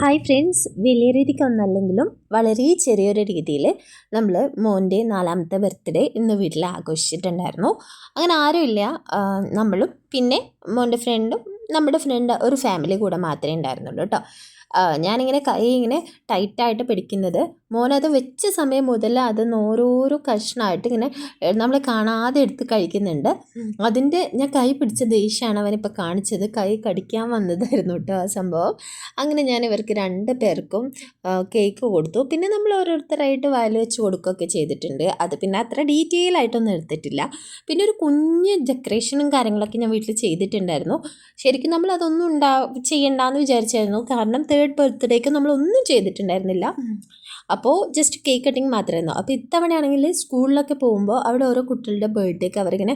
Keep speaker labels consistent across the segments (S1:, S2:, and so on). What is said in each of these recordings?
S1: Hi friends, വലിയ രീതിക്കൊന്നല്ലെങ്കിലും വളരെ ചെറിയൊരു രീതിയിൽ നമ്മൾ മോൻ്റെ 4ാമത്തെ ബർത്ത്ഡേ ഇന്ന് വീട്ടിൽ ആഘോഷിച്ചിട്ടുണ്ടായിരുന്നു. അങ്ങനെ ആരുമില്ല, നമ്മളും പിന്നെ മോൻ്റെ ഫ്രണ്ടും നമ്മുടെ ഫ്രണ്ട് ഒരു ഫാമിലി കൂടെ മാത്രമേ ഉണ്ടായിരുന്നുള്ളൂ കേട്ടോ. ഞാനിങ്ങനെ കൈ ഇങ്ങനെ ടൈറ്റായിട്ട് പിടിക്കുന്നത് മോനത് വെച്ച സമയം മുതൽ അതിന്ന് ഓരോരോ കഷ്ണമായിട്ട് ഇങ്ങനെ നമ്മൾ കാണാതെ എടുത്ത് കഴിക്കുന്നുണ്ട്. അതിൻ്റെ ഞാൻ കൈ പിടിച്ച ദേഷ്യമാണ് അവനിപ്പോൾ കാണിച്ചത്. കൈ കടിക്കാൻ വന്നതായിരുന്നു കേട്ടോ ആ സംഭവം. അങ്ങനെ ഞാൻ ഇവർക്ക് 2 പേർക്കും കേക്ക് കൊടുത്തു. പിന്നെ നമ്മൾ ഓരോരുത്തരായിട്ട് വായിൽ വെച്ച് കൊടുക്കുകയൊക്കെ ചെയ്തിട്ടുണ്ട്. അത് പിന്നെ അത്ര ഡീറ്റെയിൽ ആയിട്ടൊന്നും എടുത്തിട്ടില്ല. പിന്നെ ഒരു കുഞ്ഞ് ഡെക്കറേഷനും കാര്യങ്ങളൊക്കെ ഞാൻ വീട്ടിൽ ചെയ്തിട്ടുണ്ടായിരുന്നു. ശരിക്കും നമ്മൾ അതൊന്നും ചെയ്യണ്ടെന്ന് വിചാരിച്ചായിരുന്നു. കാരണം 3rd ബർത്ത്ഡേക്ക് നമ്മളൊന്നും ചെയ്തിട്ടുണ്ടായിരുന്നില്ല. അപ്പോൾ ജസ്റ്റ് കേക്ക് കട്ടിങ് മാത്രമായിരുന്നു. അപ്പോൾ ഇത്തവണയാണെങ്കിൽ സ്കൂളിലൊക്കെ പോകുമ്പോൾ അവിടെ ഓരോ കുട്ടികളുടെ ബർത്ത്ഡേക്ക് അവരിങ്ങനെ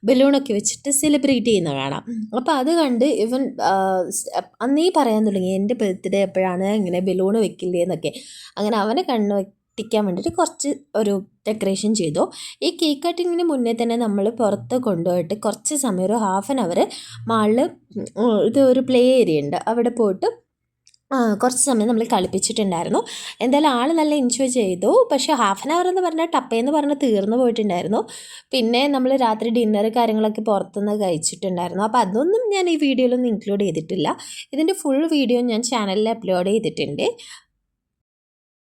S1: ബലൂണൊക്കെ വെച്ചിട്ട് സെലിബ്രേറ്റ് ചെയ്യുന്ന കാണാം. അപ്പോൾ അത് കണ്ട് ഇവൻ അന്നേ പറയാൻ തുടങ്ങി, എൻ്റെ ബർത്ത്ഡേ എപ്പോഴാണ്, ഇങ്ങനെ ബലൂൺ വെക്കില്ലേ എന്നൊക്കെ. അങ്ങനെ അവനെ കണ്ണുവെട്ടിക്കാൻ വേണ്ടിയിട്ട് കുറച്ച് ഒരു ഡെക്കറേഷൻ ചെയ്തു. ഈ കേക്ക് കട്ടിങ്ങിന് മുന്നേ തന്നെ നമ്മൾ പുറത്ത് കൊണ്ടുപോയിട്ട് കുറച്ച് സമയം, ഒരു ഹാഫ് ആൻ അവർ മാളിൽ ഇത് ഒരു പ്ലേ ഏരിയ ഉണ്ട്, അവിടെ പോയിട്ട് കുറച്ച് സമയം നമ്മൾ കളിപ്പിച്ചിട്ടുണ്ടായിരുന്നു. എന്തായാലും ആൾ നല്ല എൻജോയ് ചെയ്തു. പക്ഷേ ഹാഫ് ആൻ അവർ എന്ന് പറഞ്ഞാൽ ടപ്പേന്ന് പറഞ്ഞ് തീർന്നു പോയിട്ടുണ്ടായിരുന്നു. പിന്നെ നമ്മൾ രാത്രി ഡിന്നർ കാര്യങ്ങളൊക്കെ പുറത്തുനിന്ന് കഴിച്ചിട്ടുണ്ടായിരുന്നു. അപ്പോൾ അതൊന്നും ഞാൻ ഈ വീഡിയോയിലൊന്നും ഇൻക്ലൂഡ് ചെയ്തിട്ടില്ല. ഇതിൻ്റെ ഫുൾ വീഡിയോ ഞാൻ ചാനലിൽ അപ്ലോഡ് ചെയ്തിട്ടുണ്ട്.